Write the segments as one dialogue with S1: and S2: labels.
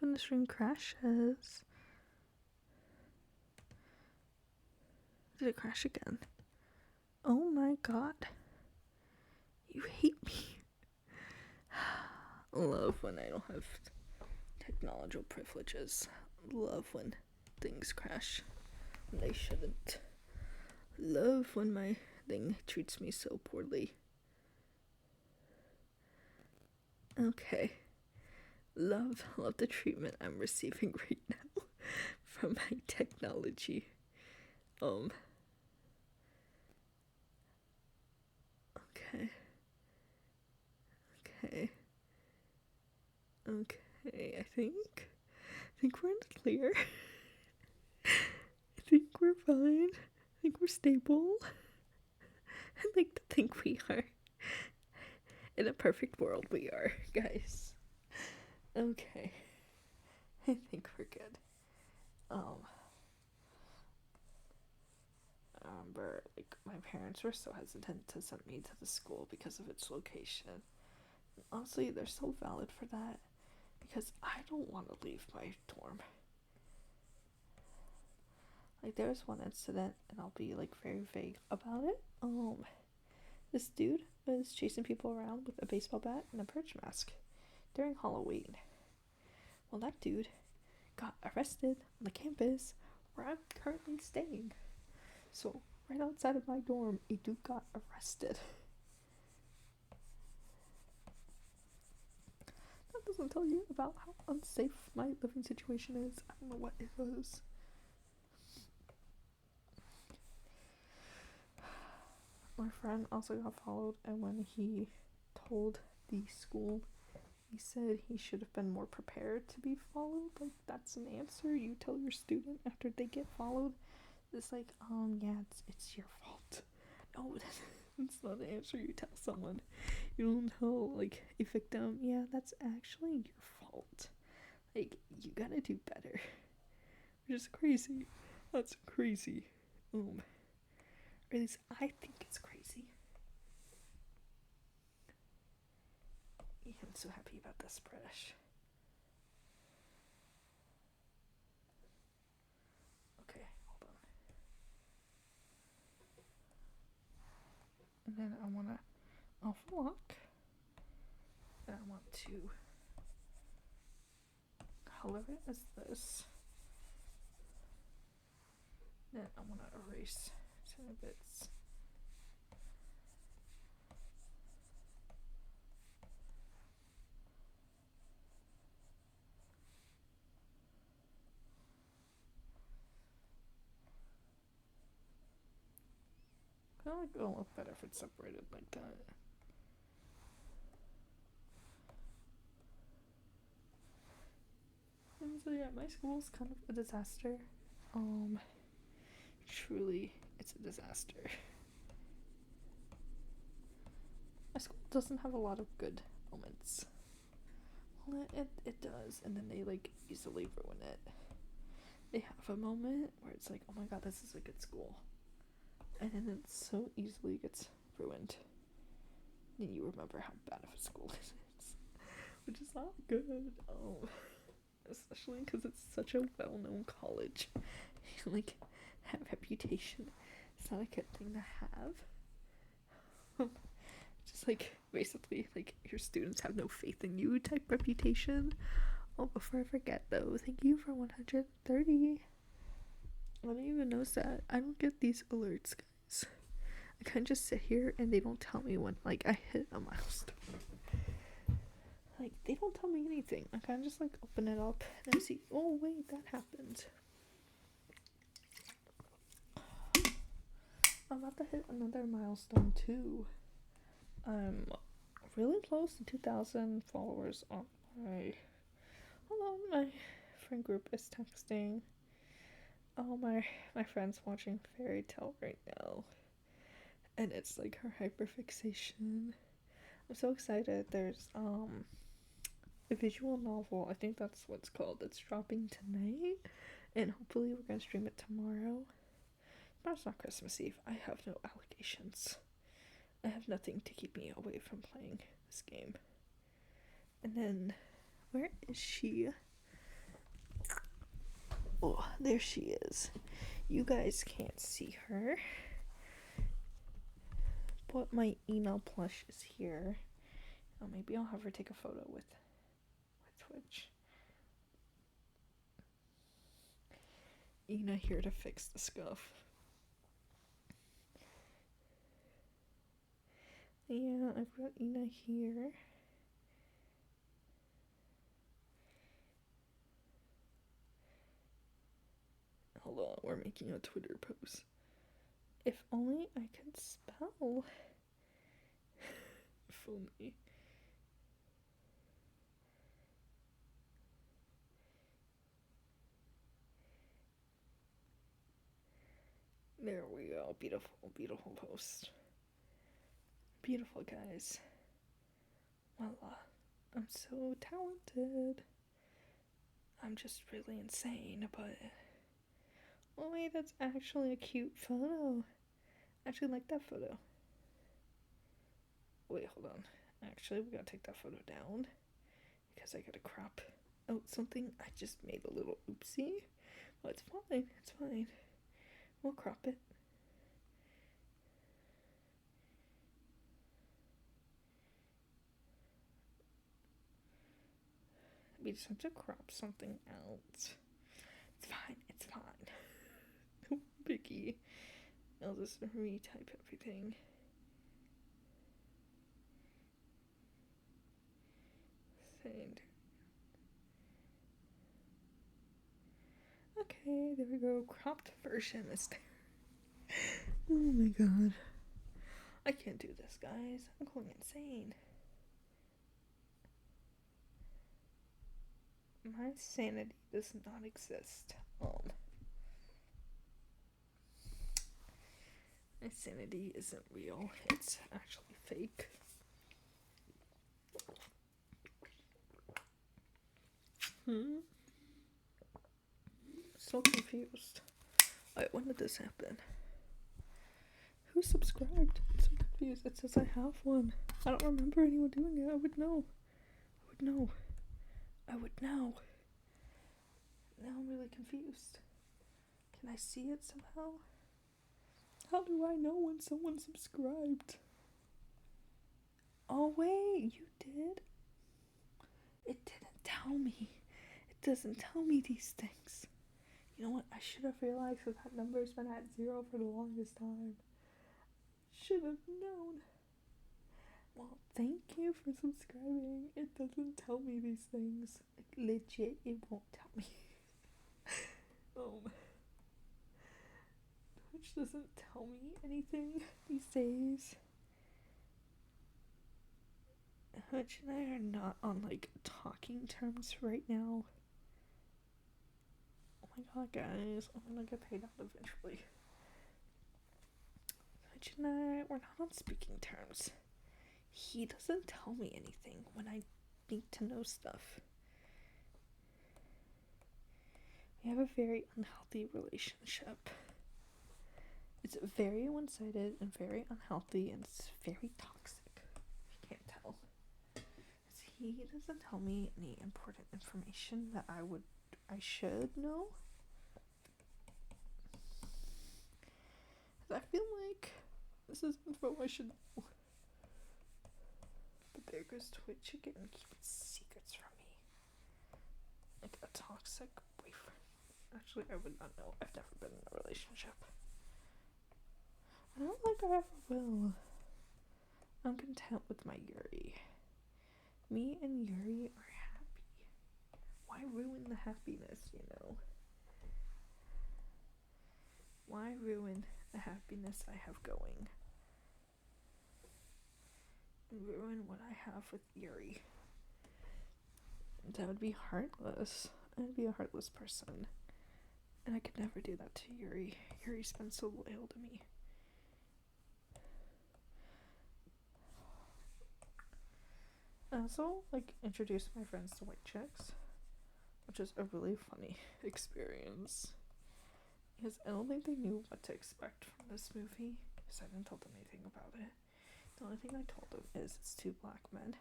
S1: when the stream crashes. Did it crash again? Oh my god. You hate me. Love when I don't have technological privileges. Love when things crash when they shouldn't. Love when my thing treats me so poorly. Okay. Love the treatment I'm receiving right now from my technology. Okay. I think we're in the clear. I think we're fine. I think we're stable. I like to think we are. In a perfect world, we are, guys. Okay. I think we're good. I remember, like, my parents were so hesitant to send me to the school because of its location. Honestly, they're so valid for that because I don't want to leave my dorm. Like, there was one incident, and I'll be, like, very vague about it. This dude was chasing people around with a baseball bat and a perch mask during Halloween. Well, that dude got arrested on the campus where I'm currently staying. So, right outside of my dorm, a dude got arrested. That doesn't tell you about how unsafe my living situation is. I don't know what it was. My friend also got followed, and when he told the school, he said he should have been more prepared to be followed. Like, that's an answer you tell your student after they get followed. It's like, yeah, it's your fault. No, it's not an answer you tell someone. You don't tell, like, a victim, yeah, that's actually your fault. Like, you gotta do better. Which is crazy. That's crazy. Or at least I think it's crazy. Yeah, I'm so happy about this brush. Okay, hold on. And then I wanna off lock. And I want to color it as this. Then I want to erase some bits. I feel like it'll look better if it's separated like that. And so yeah, my school's kind of a disaster. Truly, it's a disaster. My school doesn't have a lot of good moments. Well, it does, and then they, like, easily ruin it. They have a moment where it's like, oh my god, this is a good school. And then it so easily gets ruined. And you remember how bad of a school it is. Which is not good. Especially because it's such a well-known college. Like, that reputation. It's not a good thing to have. Just, like, basically, like, your students have no faith in you type reputation. Oh, before I forget, though, thank you for 130. I don't even notice that. I don't get these alerts, guys. I kind of just sit here and they don't tell me when, like, I hit a milestone. Like, they don't tell me anything. I kind of just, like, open it up and I see, oh, wait, that happened. I'm about to hit another milestone, too. I'm really close to 2,000 followers on my... Hold on, my friend group is texting. Oh, my friend's watching Fairy Tale right now. And it's, like, her hyperfixation. I'm so excited. There's, a visual novel, I think that's what it's called. It's dropping tonight, and hopefully we're gonna stream it tomorrow. But it's not Christmas Eve. I have no allegations. I have nothing to keep me away from playing this game. And then, where is she? Oh, there she is. You guys can't see her, but my Ina plush is here. Oh, maybe I'll have her take a photo with Twitch. Ina here to fix the scuff. Yeah, I've got Ina here. Hold on, we're making a Twitter post. If only I could spell. If only. There we go. Beautiful, beautiful post. Beautiful, guys. Voila. I'm so talented. I'm just really insane, but... Oh wait, that's actually a cute photo. I actually like that photo. Wait, hold on. Actually, we gotta take that photo down. Because I gotta crop out something. I just made a little oopsie. Well, it's fine. It's fine. We'll crop it. We just have to crop something out. It's fine. It's fine. No biggie. I'll just retype everything. Send. Okay, there we go. Cropped version is there. Oh my god. I can't do this, guys. I'm going insane. My sanity does not exist. My sanity isn't real. It's actually fake. So confused. Alright, when did this happen? Who subscribed? I'm so confused. It says I have one. I don't remember anyone doing it. I would know. Now I'm really confused. Can I see it somehow? How do I know when someone subscribed? Oh wait, you did? It didn't tell me. It doesn't tell me these things. You know what? I should have realized because that number's been at 0 for the longest time. Should have known. Well, thank you for subscribing. It doesn't tell me these things. Like, legit, it won't tell me. Twitch doesn't tell me anything these days. Twitch and I are not on, like, talking terms right now. Oh my god, guys. I'm gonna get paid out eventually. Twitch and I, we're not on speaking terms. He doesn't tell me anything when I need to know stuff. We have a very unhealthy relationship. It's very one-sided and very unhealthy, and it's very toxic. You can't tell. He doesn't tell me any important information that I should know. I feel like this is info I should know. But there goes Twitch again, keeping secrets from me. Like a toxic boyfriend. Actually, I would not know. I've never been in a relationship. I don't think I ever will. I'm content with my Yuri. Me and Yuri are happy. Why ruin the happiness, you know? Why ruin the happiness I have going? And ruin what I have with Yuri. That would be heartless. I'd be a heartless person. And I could never do that to Yuri. Yuri's been so loyal to me. I also, introduced my friends to White Chicks, which is a really funny experience. Because I don't think they knew what to expect from this movie, because I didn't tell them anything about it. The only thing I told them is it's 2 black men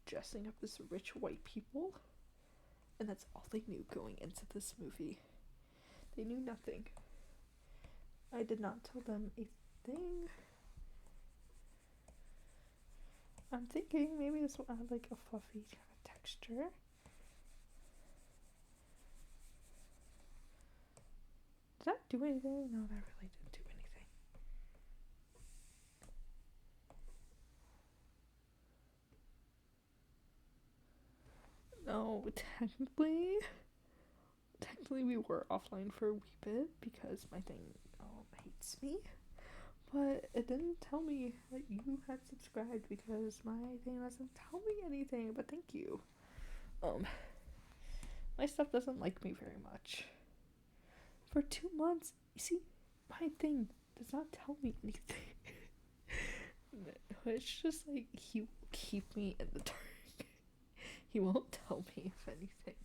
S1: dressing up as rich white people, and that's all they knew going into this movie. They knew nothing. I did not tell them a thing. I'm thinking maybe this will add like a fluffy kind of texture. Did that do anything? No, that really didn't do anything. No, technically we were offline for a wee bit because my thing hates me. But it didn't tell me that you had subscribed because my thing doesn't tell me anything, but thank you. My stuff doesn't like me very much. For 2 months, you see, my thing does not tell me anything. It's just like he will keep me in the dark. He won't tell me if anything.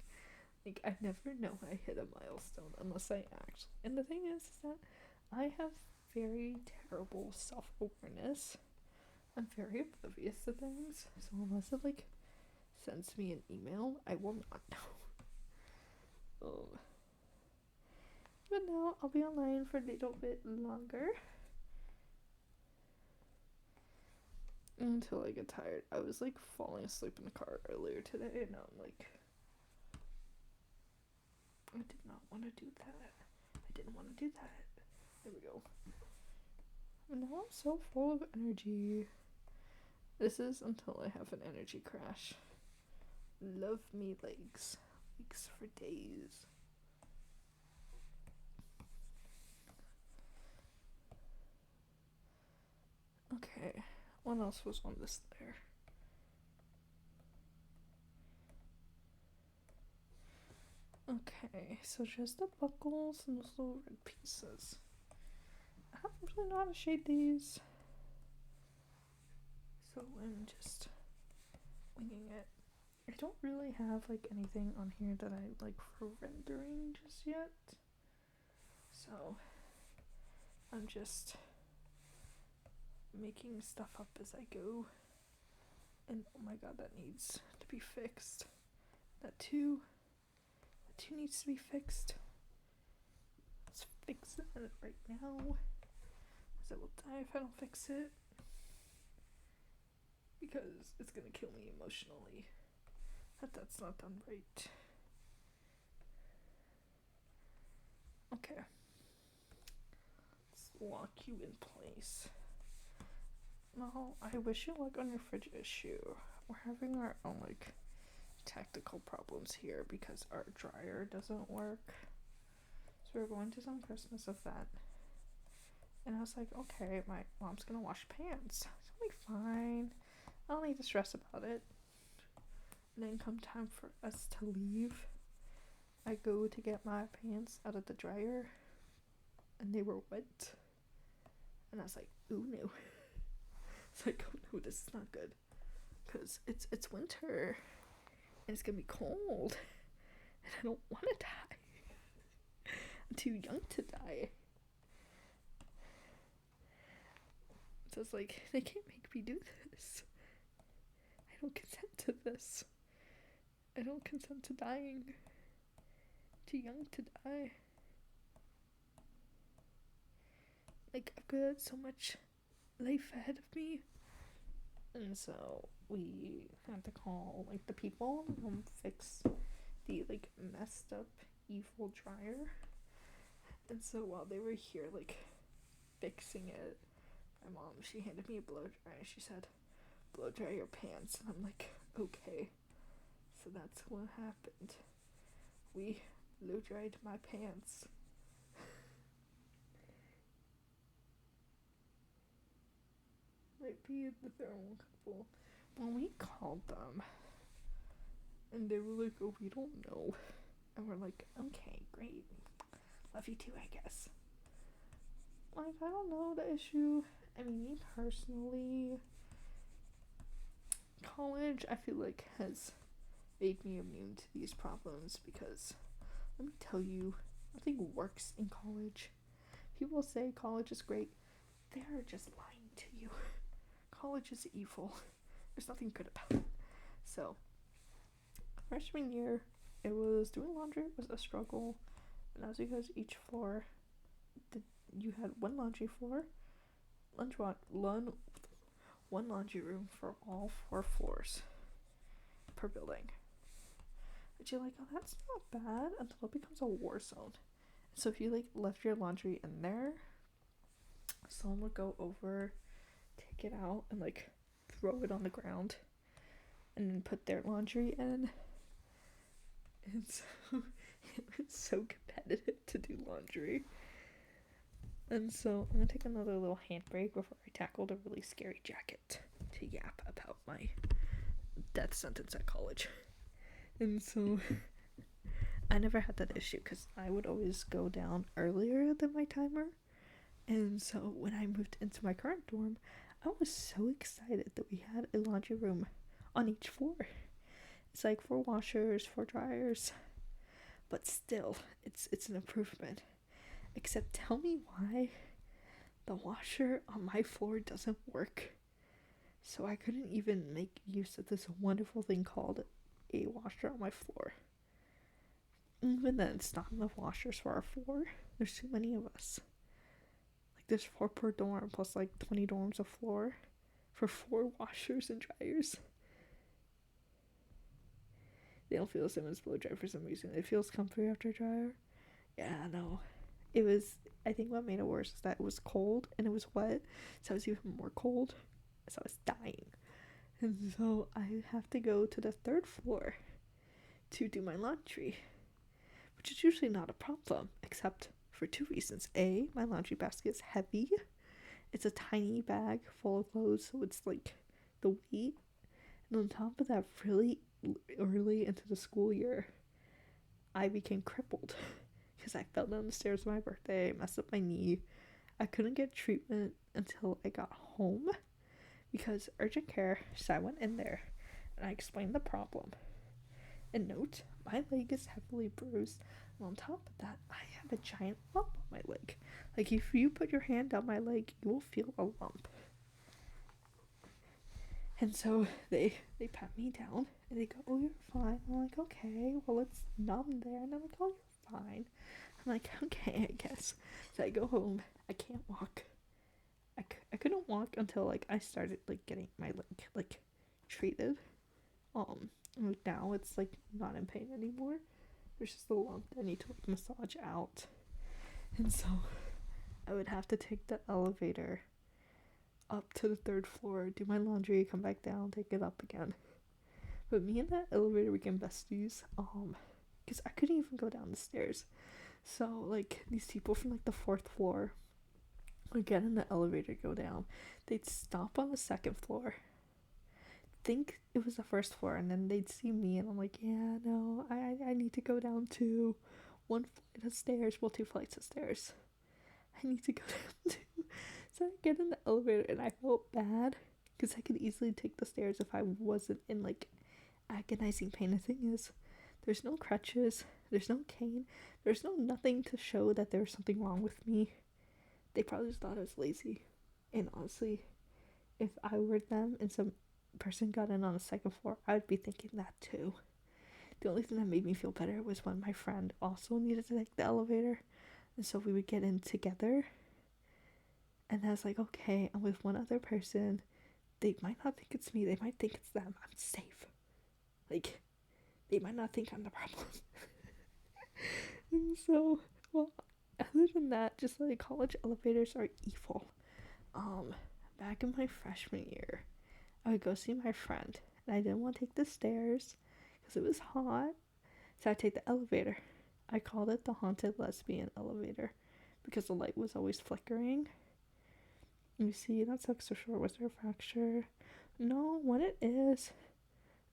S1: Like, I never know I hit a milestone unless I actually. And the thing is that I have very terrible self-awareness. I'm very oblivious to things. So unless it, like, sends me an email, I will not know. But now I'll be online for a little bit longer. Until I get tired. I was, like, falling asleep in the car earlier today, and I'm like, I did not want to do that. I didn't want to do that. There we go. And now I'm so full of energy. This is until I have an energy crash. Love me legs. Legs for days. Okay, what else was on this layer? Okay, so just the buckles and those little red pieces. I don't really know how to shade these, so I'm just winging it. I don't really have like anything on here that I like for rendering just yet, so I'm just making stuff up as I go. And oh my god, that needs to be fixed. That too needs to be fixed. Let's fix it right now, because I will die if I don't fix it, because it's gonna kill me emotionally that that's not done right. Okay, let's lock you in place. Well, I wish you luck on your fridge issue. We're having our own like technical problems here because our dryer doesn't work. So we're going to some Christmas event. And I was like, okay, my mom's gonna wash pans. It'll be fine. I don't need to stress about it. And then come time for us to leave, I go to get my pants out of the dryer and they were wet. And I was like, ooh no. It's like, oh no, this is not good. Because it's winter and it's gonna be cold. And I don't want to die. I'm too young to die. So it's like, they can't make me do this. I don't consent to this. I don't consent to dying. Too young to die. Like, I've got so much life ahead of me. And so we had to call like the people and fix the like messed up evil dryer. And so while they were here like fixing it, my mom, she handed me a blow dryer. She said, blow dry your pants. And I'm like, okay. So that's what happened. We blow dried my pants. Might be the thermal couple. When we called them, and they were like, oh, we don't know. And we're like, okay, great. Love you too, I guess. Like, I don't know the issue. I mean, me personally, college, I feel like, has made me immune to these problems because, let me tell you, nothing works in college. People say college is great. They are just lying to you. College is evil. There's nothing good about it. So, freshman year, it was doing laundry was a struggle. And as because each floor, you had one laundry floor, one laundry room for all 4 floors per building. But you're like, oh, that's not bad until it becomes a war zone. So if you like left your laundry in there, someone would go over, take it out, and like throw it on the ground, and then put their laundry in. And so it was so competitive to do laundry. And so I'm gonna take another little handbrake before I tackle the really scary jacket to yap about my death sentence at college. And so I never had that issue because I would always go down earlier than my timer. And so when I moved into my current dorm, I was so excited that we had a laundry room on each floor. It's like 4 washers, 4 dryers, but still, it's an improvement. Except tell me why the washer on my floor doesn't work. So I couldn't even make use of this wonderful thing called a washer on my floor. Even then, it's not enough washers for our floor. There's too many of us. Like, there's 4 per dorm, plus like 20 dorms a floor for 4 washers and dryers. They don't feel the same as blow dry for some reason. It feels comfy after dryer. Yeah, no. It was, I think what made it worse is that it was cold and it was wet, so I was even more cold, so I was dying. And so I have to go to the 3rd floor to do my laundry, which is usually not a problem, except for 2 reasons. A, my laundry basket is heavy. It's a tiny bag full of clothes, so it's like the weight. And on top of that, really early into the school year, I became crippled because I fell down the stairs on my birthday, messed up my knee. I couldn't get treatment until I got home because urgent care, so I went in there and I explained the problem. And note, my leg is heavily bruised, and on top of that, I have a giant lump on my leg. Like, if you put your hand down my leg, you will feel a lump. And so they pat me down and they go, oh, you're fine. I'm like, okay, well, it's numb there. And I'm like, oh, you're fine. I'm like, okay, I guess. So I go home. I can't walk. I couldn't walk until like I started like getting my leg like treated. Like now it's like not in pain anymore. There's just a lump that I need to like massage out. And so I would have to take the elevator up to the 3rd floor, do my laundry, come back down, take it up again. But me and that elevator became besties, because I couldn't even go down the stairs. So like these people from like the 4th floor would get in the elevator, go down, they'd stop on the 2nd floor, think it was the 1st floor, and then they'd see me and I'm like, yeah, no, I need to go down to 1 flight of stairs, well, 2 flights of stairs. I need to go down too. So I get in the elevator and I felt bad because I could easily take the stairs if I wasn't in like agonizing pain. The thing is, there's no crutches, there's no cane, there's no nothing to show that there was something wrong with me. They probably just thought I was lazy. And honestly, if I were them and some person got in on the 2nd floor, I would be thinking that too. The only thing that made me feel better was when my friend also needed to take the elevator, and so we would get in together. And I was like, okay, I'm with one other person. They might not think it's me. They might think it's them. I'm safe. Like, they might not think I'm the problem. And so, well, other than that, just like college elevators are evil. Back in my freshman year, I would go see my friend. And I didn't want to take the stairs because it was hot. So I'd take the elevator. I called it the haunted lesbian elevator because the light was always flickering. You see, that's extra short. Was there a fracture? No, what it is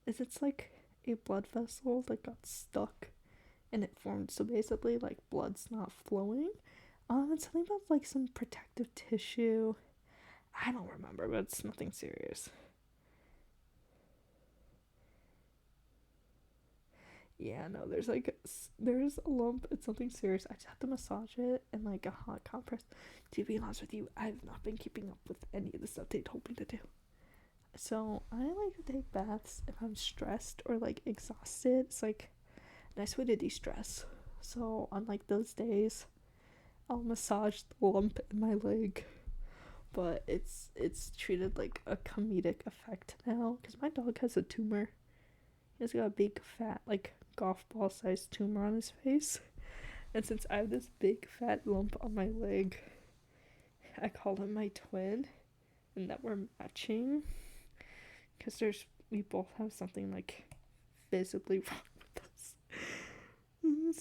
S1: it's like a blood vessel that got stuck and it formed. So basically, like, blood's not flowing. It's something about like some protective tissue. I don't remember, but it's nothing serious. Yeah, no, there's a lump. It's something serious. I just have to massage it and like a hot compress. To be honest with you, I've not been keeping up with any of the stuff they told me to do. So I like to take baths if I'm stressed or like exhausted. It's like a nice way to de-stress. So on like those days, I'll massage the lump in my leg. But it's treated like a comedic effect now because my dog has a tumor. He's got a big fat like golf ball sized tumor on his face. And since I have this big fat lump on my leg, I call him my twin, and that we're matching because we both have something like visibly wrong with us.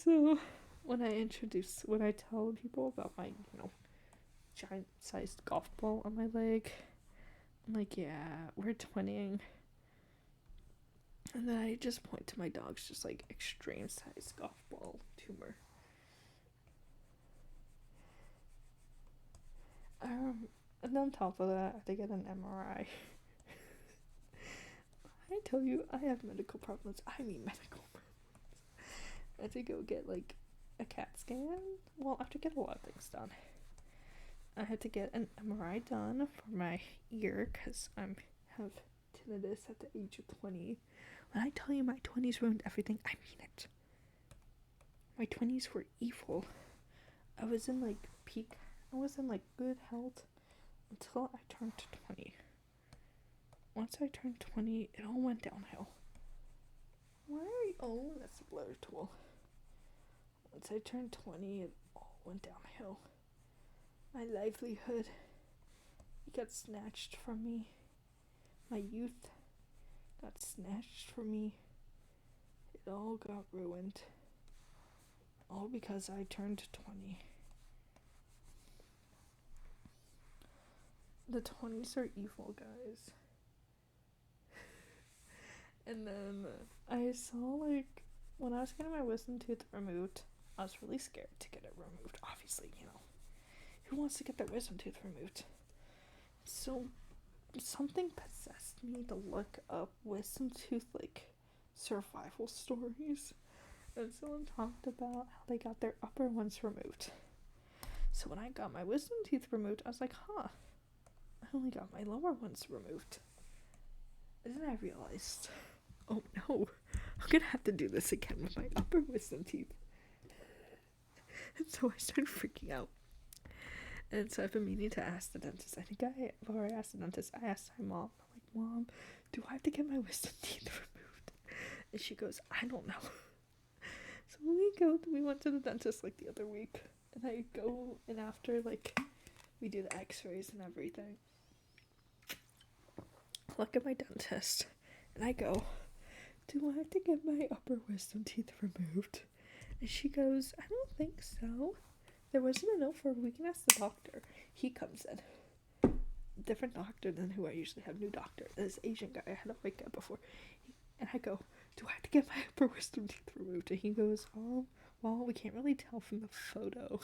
S1: So when I tell people about my giant sized golf ball on my leg, I'm like, yeah, we're twinning. And then I just point to my dog's just like extreme sized golf ball tumor. And on top of that, I have to get an MRI. I tell you, I have medical problems. I mean medical problems. I had to go get like a CAT scan. Well, I have to get a lot of things done. I had to get an MRI done for my ear because I have tinnitus at the age of 20. When I tell you my 20s ruined everything, I mean it. My 20s were evil. I was in like good health until I turned 20. Once I turned 20, it all went downhill. Why are you... Oh, that's a blur tool. Once I turned 20, it all went downhill. My livelihood got snatched from me. My youth got snatched from me. It all got ruined. All because I turned 20. The 20s are evil, guys. And then I saw, like, when I was getting my wisdom tooth removed, I was really scared to get it removed. Obviously, who wants to get their wisdom tooth removed? So something possessed me to look up wisdom tooth, like, survival stories. And someone talked about how they got their upper ones removed. So when I got my wisdom teeth removed, I was like, I only got my lower ones removed. And then I realized, oh no, I'm gonna have to do this again with my upper wisdom teeth. And so I started freaking out. And so I've been meaning to ask the dentist. I think I've already asked the dentist. I asked my mom. I'm like, Mom, do I have to get my wisdom teeth removed? And she goes, I don't know. So we went to the dentist like the other week. And I go, and after like we do the x-rays and everything, I look at my dentist. And I go, do I have to get my upper wisdom teeth removed? And she goes, I don't think so. There wasn't a note for we can ask the doctor. He comes in. Different doctor than who I usually have. New doctor. This Asian guy I had to wake up before. And I go, do I have to get my upper wisdom teeth removed? And he goes, well, we can't really tell from the photo.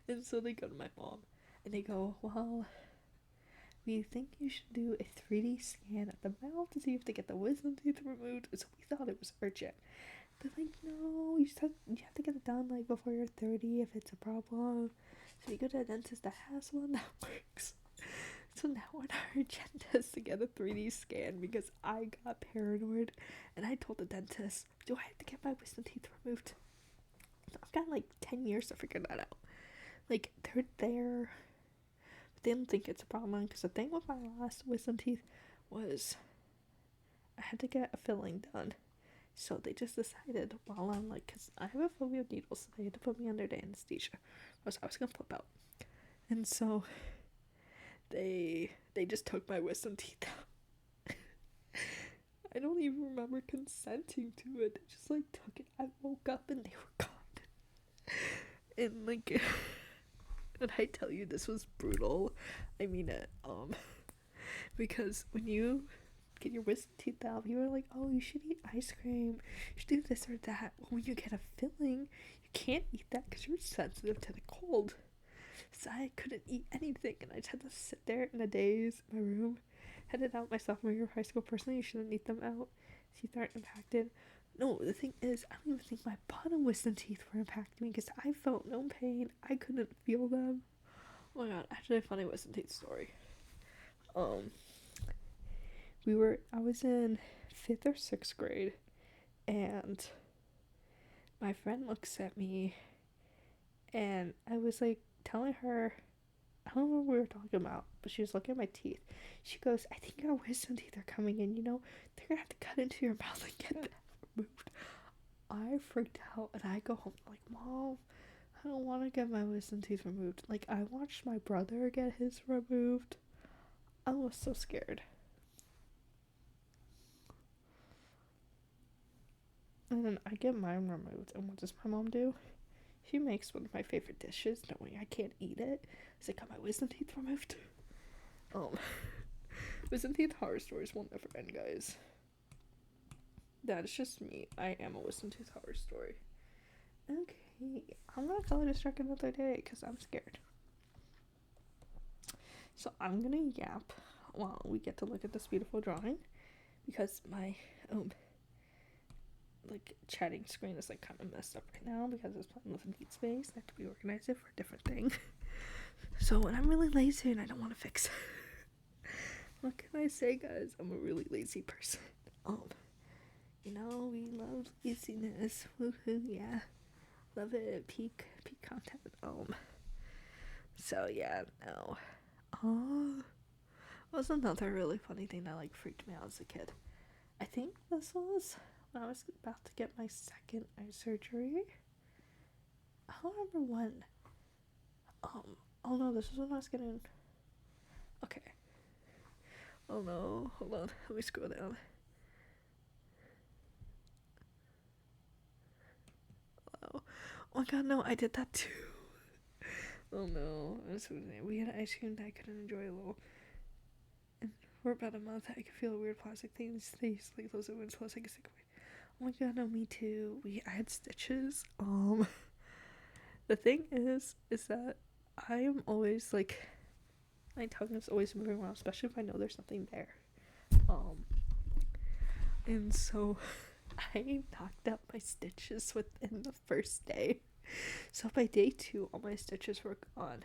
S1: And so they go to my mom. And they go, well, we think you should do a 3D scan at the mouth to see if they get the wisdom teeth removed. So we thought it was urgent. They're like, no, you have to get it done like before you're 30 if it's a problem. So you go to a dentist that has one that works. So now on our agenda is to get a 3D scan because I got paranoid and I told the dentist, do I have to get my wisdom teeth removed? So I've got like 10 years to figure that out. Like, they're there, but they don't think it's a problem because the thing with my last wisdom teeth was I had to get a filling done. So they just decided while I'm like, because I have a phobia of needles, so they had to put me under anesthesia, or else I was gonna flip out. And so they just took my wisdom teeth out. I don't even remember consenting to it. They just like took it. I woke up and they were gone. And like, when I tell you this was brutal, I mean it. Because when you get your wisdom teeth out, you were like, oh, you should eat ice cream, you should do this or that. Well, when you get a filling, you can't eat that because you're sensitive to the cold. So I couldn't eat anything, and I just had to sit there in a daze in my room. Headed out my sophomore year of high school. Personally, you shouldn't eat them out. Teeth aren't impacted. No, the thing is, I don't even think my bottom wisdom teeth were impacting me because I felt no pain. I couldn't feel them. Oh my god, actually a funny wisdom teeth story. I was in 5th or 6th grade, and my friend looks at me, and I was like telling her, I don't know what we were talking about, but she was looking at my teeth. She goes, I think your wisdom teeth are coming in, they're gonna have to cut into your mouth and get that removed. I freaked out, and I go home like, Mom, I don't want to get my wisdom teeth removed. Like, I watched my brother get his removed. I was so scared. And then I get mine removed, and what does my mom do? She makes one of my favorite dishes, knowing I can't eat it. So I got my wisdom teeth removed. Wisdom teeth horror stories will never end, guys. That is just me. I am a wisdom tooth horror story. Okay, I'm gonna color this track another day because I'm scared. So I'm gonna yap while we get to look at this beautiful drawing, because my chatting screen is like kind of messed up right now because it's playing with Beat Space. I have to reorganize it for a different thing. So when I'm really lazy and I don't want to fix it, what can I say, guys? I'm a really lazy person. We love laziness. Woohoo, yeah. Love it. Peak content. So yeah, no. Was another really funny thing that freaked me out as a kid. I think this was when I was about to get my second eye surgery. I don't remember when. Oh no, this was when I was getting. Okay. Oh no, hold on. Let me scroll down. Oh my god, no, I did that too. Oh no, we had ice cream that I couldn't enjoy a little. And for about a month, I could feel weird plastic things. They used to close it when it's close. I could stick away. Oh my god, no, me too. I had stitches. The thing is that I am always my tongue is always moving around, especially if I know there's nothing there. And so I knocked out my stitches within the first day. So by day 2, all my stitches were gone.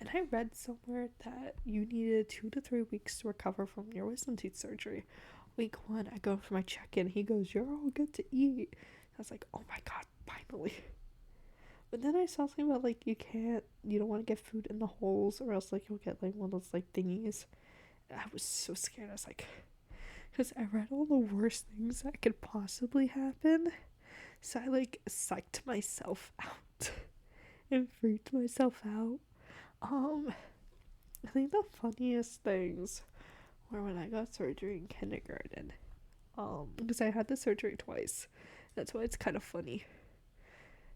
S1: And I read somewhere that you needed 2 to 3 weeks to recover from your wisdom teeth surgery. Week 1, I go for my check-in. He goes, "You're all good to eat." I was like, oh my god, finally. But then I saw something about you don't want to get food in the holes, or else you'll get one of those thingies. And I was so scared. I was like, because I read all the worst things that could possibly happen. So I psyched myself out and freaked myself out. I think the funniest things were when I got surgery in kindergarten. Because I had the surgery twice. That's why it's kind of funny.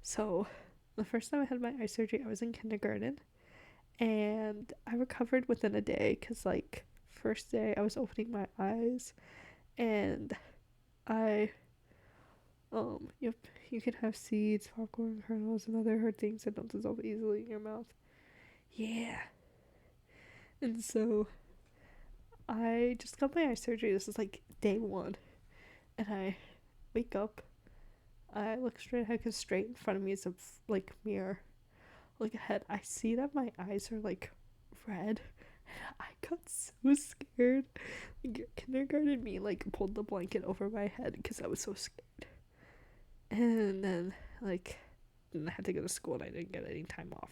S1: So the first time I had my eye surgery, I was in kindergarten, and I recovered within a day because first day I was opening my eyes, and you can have seeds, popcorn kernels, and other hard things that don't dissolve easily in your mouth. Yeah. And so I just got my eye surgery. This is day 1, and I wake up. I look straight ahead because straight in front of me is a mirror. Look ahead. I see that my eyes are red. I got so scared. Kindergarten me pulled the blanket over my head because I was so scared. And then then I had to go to school and I didn't get any time off.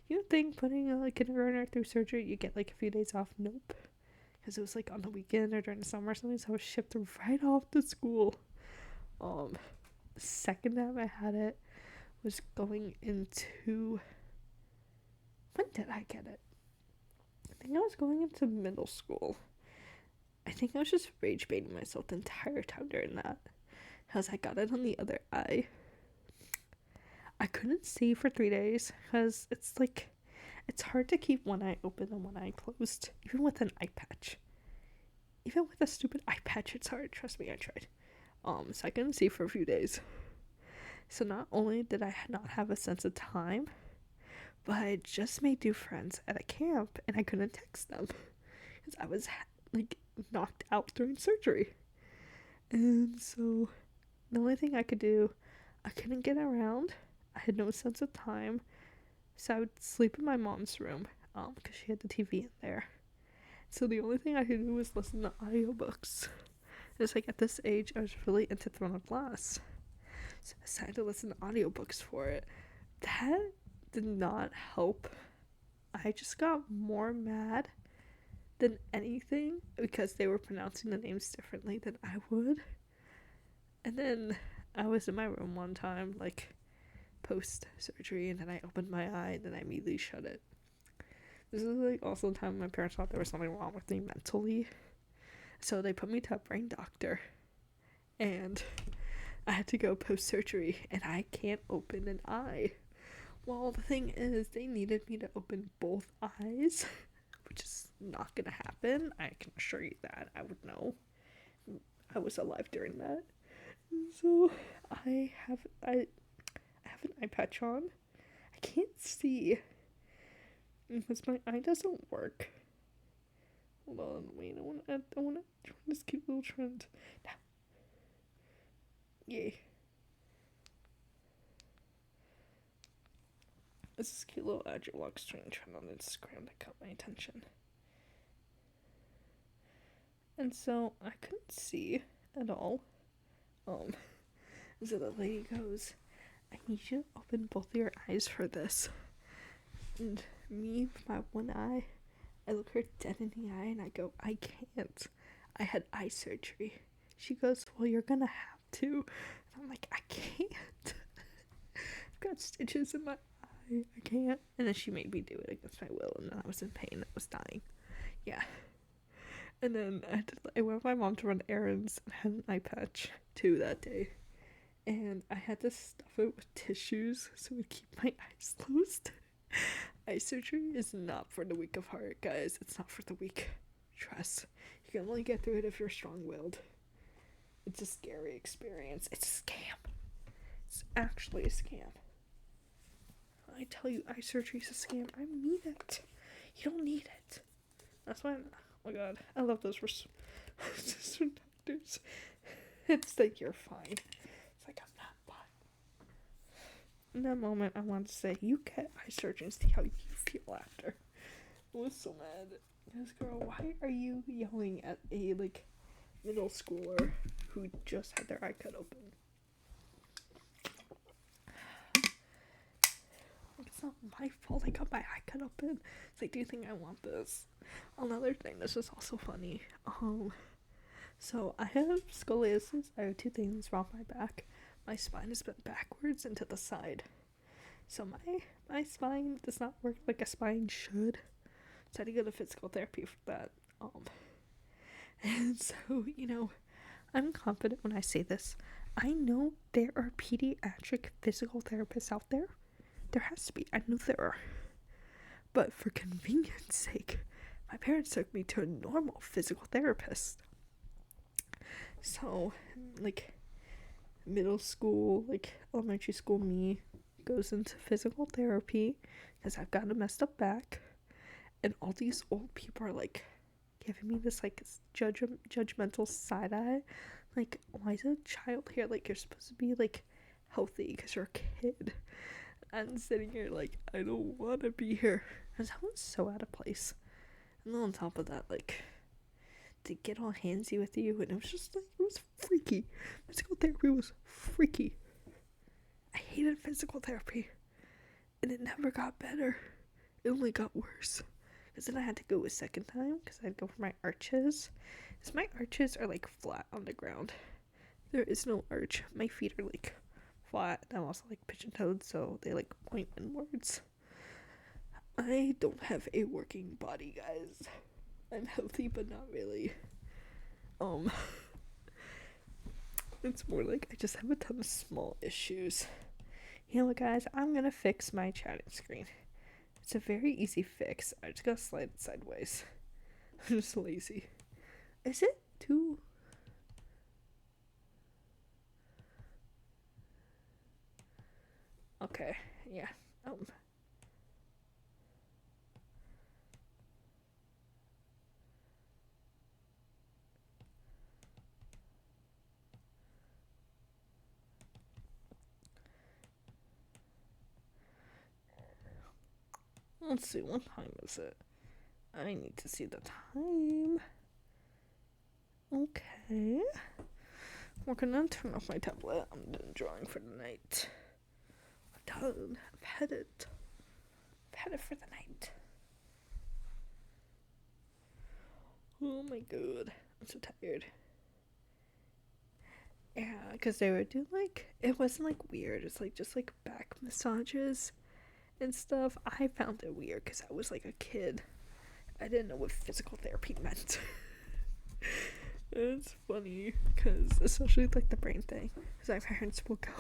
S1: You think putting a kindergartner through surgery you get a few days off? Nope. Because it was on the weekend or during the summer or something, so I was shipped right off to school. The second time I had it was going into, when did I get it? I think I was going into middle school. I think I was just rage baiting myself the entire time during that, because I got it on the other eye. I couldn't see for 3 days because it's hard to keep one eye open and one eye closed, even with an eye patch. Even with a stupid eye patch, it's hard. Trust me, I tried. So I couldn't see for a few days. So not only did I not have a sense of time, but I just made new friends at a camp, and I couldn't text them because I was knocked out during surgery. And so the only thing I could do, I couldn't get around. I had no sense of time, so I would sleep in my mom's room because she had the TV in there. So the only thing I could do was listen to audiobooks. It's at this age I was really into Throne of Glass, So I decided to listen to audiobooks for it. That did not help. I just got more mad than anything because they were pronouncing the names differently than I would. And then I was in my room one time, like, post surgery, and then I opened my eye and then I immediately shut it. This is like also the time my parents thought there was something wrong with me mentally, so they put me to a brain doctor, and I had to go post surgery, and I can't open an eye. Well, the thing is, they needed me to open both eyes, which is not gonna happen. I can assure you that. I would know. I was alive during that. So I have an eye patch on. I can't see because my eye doesn't work. Hold on, wait. I want to join this cute little trend. Now. Yay. This is a cute little Agilog string trend on Instagram that got my attention. And so I couldn't see at all. So the lady goes, I need you to open both of your eyes for this. And me, with my one eye, I look her dead in the eye and I go, I can't. I had eye surgery. She goes, well, you're gonna have to. And I'm like, I can't. I've got stitches in my eye. I can't. And then she made me do it against my will, and then I was in pain. I was dying. Yeah. And then I went with my mom to run errands and had an eye patch too that day. And I had to stuff it with tissues so it would keep my eyes closed. Eye surgery is not for the weak of heart, guys. It's not for the weak. Trust. You can only get through it if you're strong-willed. It's a scary experience. It's a scam. It's actually a scam. I tell you, eye surgery is a scam. I mean it. You don't need it. That's why oh my god, I love those doctors. It's like, you're fine. It's like, I'm not fine. In that moment, I wanted to say, you get eye surgery and see how you feel after. I was so mad. This girl, why are you yelling at a, like, middle schooler who just had their eye cut open? It's not my fault I got my eye cut open. It's like, do you think I want this? Another thing, this is also funny. So I have scoliosis. I have two things wrong with my back. My spine is bent backwards and to the side. So my spine does not work like a spine should. So I had to go to physical therapy for that. And so, I'm confident when I say this. I know there are pediatric physical therapists out there. There has to be. I know there are. But for convenience sake, my parents took me to a normal physical therapist. So, like, middle school, like, elementary school me goes into physical therapy because I've got a messed up back. And all these old people are, like, giving me this, like, judgmental side eye. Like, why is a child here? Like, you're supposed to be, like, healthy because you're a kid. I'm sitting here like, I don't want to be here. And that was so out of place. And then on top of that, like, they get all handsy with you, and it was just, like, it was freaky. Physical therapy was freaky. I hated physical therapy. And it never got better. It only got worse. Because then I had to go a second time, because I had to go for my arches. Because my arches are, like, flat on the ground. There is no arch. My feet are, like, flat. I'm also, like, pigeon-toed, so they, like, point inwards. I don't have a working body, guys. I'm healthy, but not really. It's more like I just have a ton of small issues. You know what, guys? I'm gonna fix my chatting screen. It's a very easy fix. I just gotta slide it sideways. I'm just lazy. Is it too... Okay, yeah. Let's see, what time is it? I need to see the time. Okay. we're gonna turn off my tablet. I'm done drawing for the night. I'm done. I've had it. I've had it for the night. Oh my god. I'm so tired. Yeah, because they would do like, it wasn't like weird. It's like just like back massages and stuff. I found it weird because I was like a kid. I didn't know what physical therapy meant. It's funny because especially like the brain thing, because my parents will go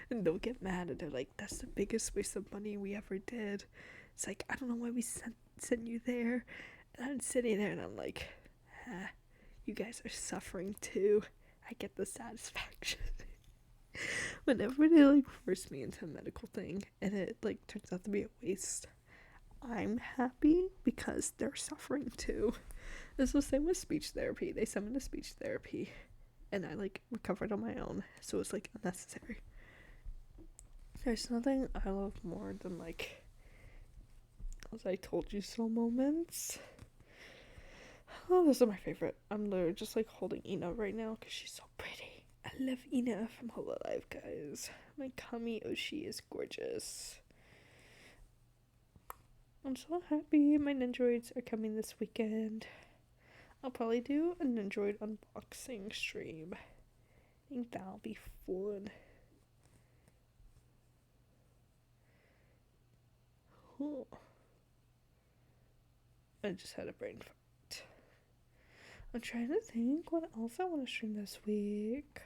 S1: and they'll get mad and they're like, that's the biggest waste of money we ever did. It's like, I don't know why we sent you there. And I'm sitting there and I'm like, you guys are suffering too. I get the satisfaction. Whenever they like force me into a medical thing and it like turns out to be a waste, I'm happy because they're suffering too. It's the same with speech therapy. They sent me to speech therapy and I like recovered on my own, so it's like unnecessary. There's nothing I love more than like, as I told you so moments. Oh, those are my favorite. I'm literally just like holding Ina right now because she's so pretty. I love Ina from Hololive, guys. My Kami Oshi is gorgeous. I'm so happy my Nindroids are coming this weekend. I'll probably do a Nindroid unboxing stream. I think that'll be fun. Oh. I just had a brain fart. I'm trying to think what else I want to stream this week.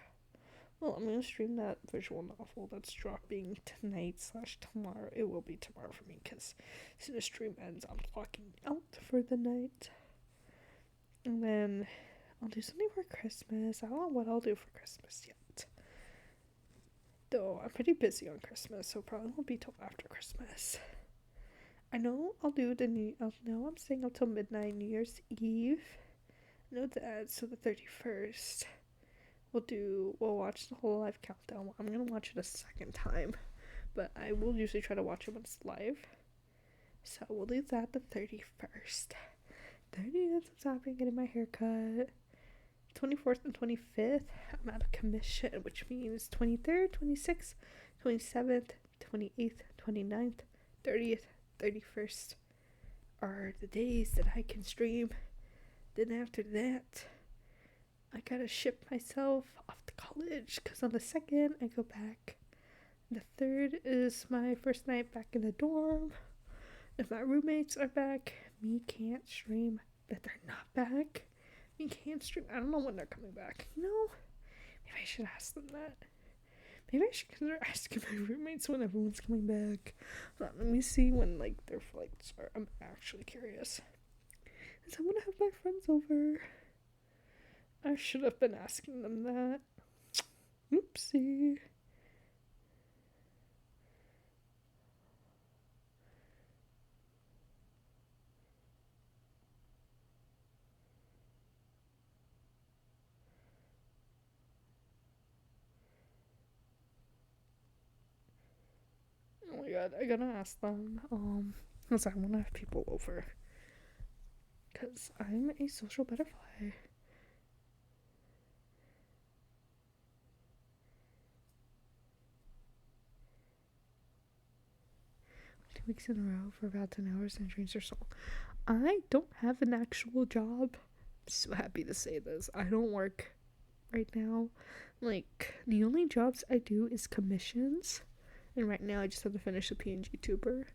S1: Well, I'm going to stream that visual novel that's dropping tonight/tomorrow. It will be tomorrow for me because as soon as stream ends, I'm clocking out for the night. And then I'll do something for Christmas. I don't know what I'll do for Christmas yet. Though I'm pretty busy on Christmas, so probably won't be till after Christmas. I know I'll do I'm staying up till midnight New Year's Eve. I know that, so the 31st. We'll watch the Hololive countdown. I'm gonna watch it a second time, but I will usually try to watch it when it's live. So we'll do that the 31st. 30th, I'm stopping getting my hair cut. 24th and 25th, I'm out of commission, which means 23rd, 26th, 27th, 28th, 29th, 30th, 31st are the days that I can stream. Then after that, I gotta ship myself off to college because on the 2nd I go back. The 3rd is my first night back in the dorm. If my roommates are back, me can't stream. But they're not back, me can't stream. I don't know when they're coming back. You know, maybe I should ask them that. Maybe I should consider asking my roommates when everyone's coming back. Let me see when like their flights are. I'm actually curious. Because I want to have my friends over. I should have been asking them that. Oopsie. Oh my god, I gotta ask them. Because I want to have people over. Because I'm a social butterfly. 2 weeks in a row for about 10 hours and dreams are so. I don't have an actual job. I'm so happy to say this. I don't work right now. Like, the only jobs I do is commissions. And right now I just have to finish a PNG tuber.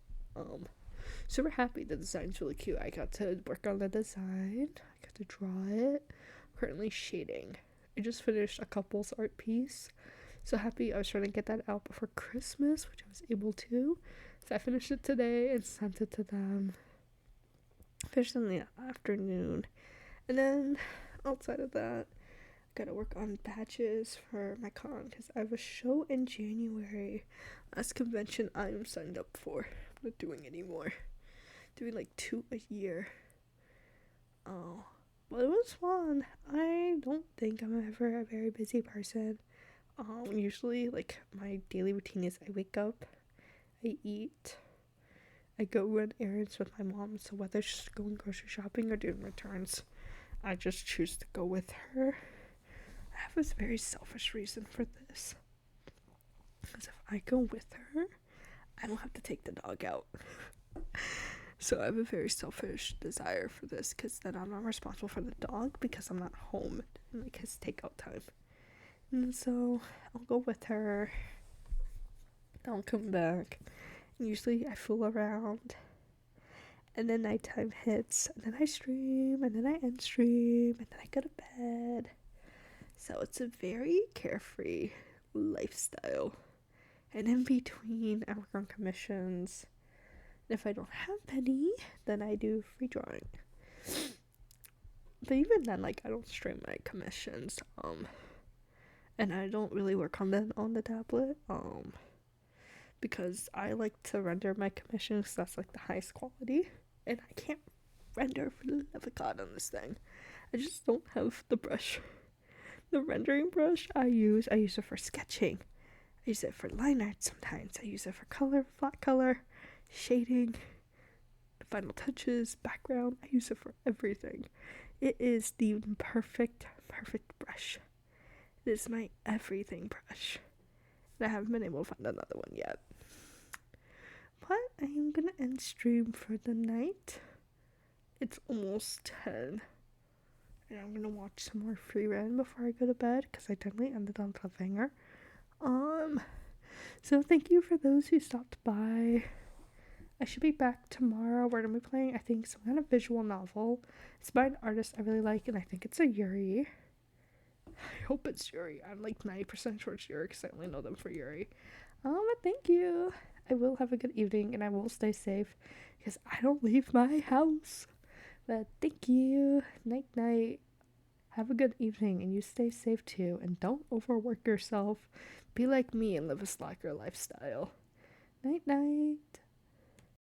S1: Super happy. The design's really cute. I got to work on the design. I got to draw it. Currently shading. I just finished a couple's art piece. So happy I was trying to get that out before Christmas, which I was able to. So I finished it today and sent it to them. Finished in the afternoon. And then outside of that, I gotta work on badges for my con because I have a show in January. Last convention I'm signed up for. I'm not doing anymore. Doing like 2 a year. Oh, but it was fun. I don't think I'm ever a very busy person. Usually like my daily routine is I wake up, I eat, I go run errands with my mom, so whether she's going grocery shopping or doing returns, I just choose to go with her. I have this very selfish reason for this. Because if I go with her, I don't have to take the dog out. So I have a very selfish desire for this, because then I'm not responsible for the dog because I'm not home in like his takeout time. And so I'll go with her. I'll come back. And usually I fool around. And then nighttime hits. And then I stream. And then I end stream. And then I go to bed. So it's a very carefree lifestyle. And in between, I work on commissions. And if I don't have any, then I do free drawing. But even then, like, I don't stream my commissions. And I don't really work on them on the tablet. Because I like to render my commissions. So that's like the highest quality. And I can't render for the love of God on this thing. I just don't have the brush. The rendering brush I use it for sketching. I use it for line art sometimes. I use it for color, flat color, shading, final touches, background. I use it for everything. It is the perfect brush. It is my everything brush. And I haven't been able to find another one yet. But I'm gonna end stream for the night. It's almost 10. And I'm gonna watch some more Free Ren before I go to bed, because I definitely ended on cliffhanger. So thank you for those who stopped by. I should be back tomorrow. We're gonna be playing, I think, some kind of visual novel. It's by an artist I really like, and I think it's a Yuri. I hope it's Yuri. I'm like 90% sure it's Yuri, because I only know them for Yuri. But thank you. I will have a good evening, and I will stay safe, because I don't leave my house. But thank you. Night night. Have a good evening, and you stay safe too, and don't overwork yourself. Be like me and live a slacker lifestyle. Night night.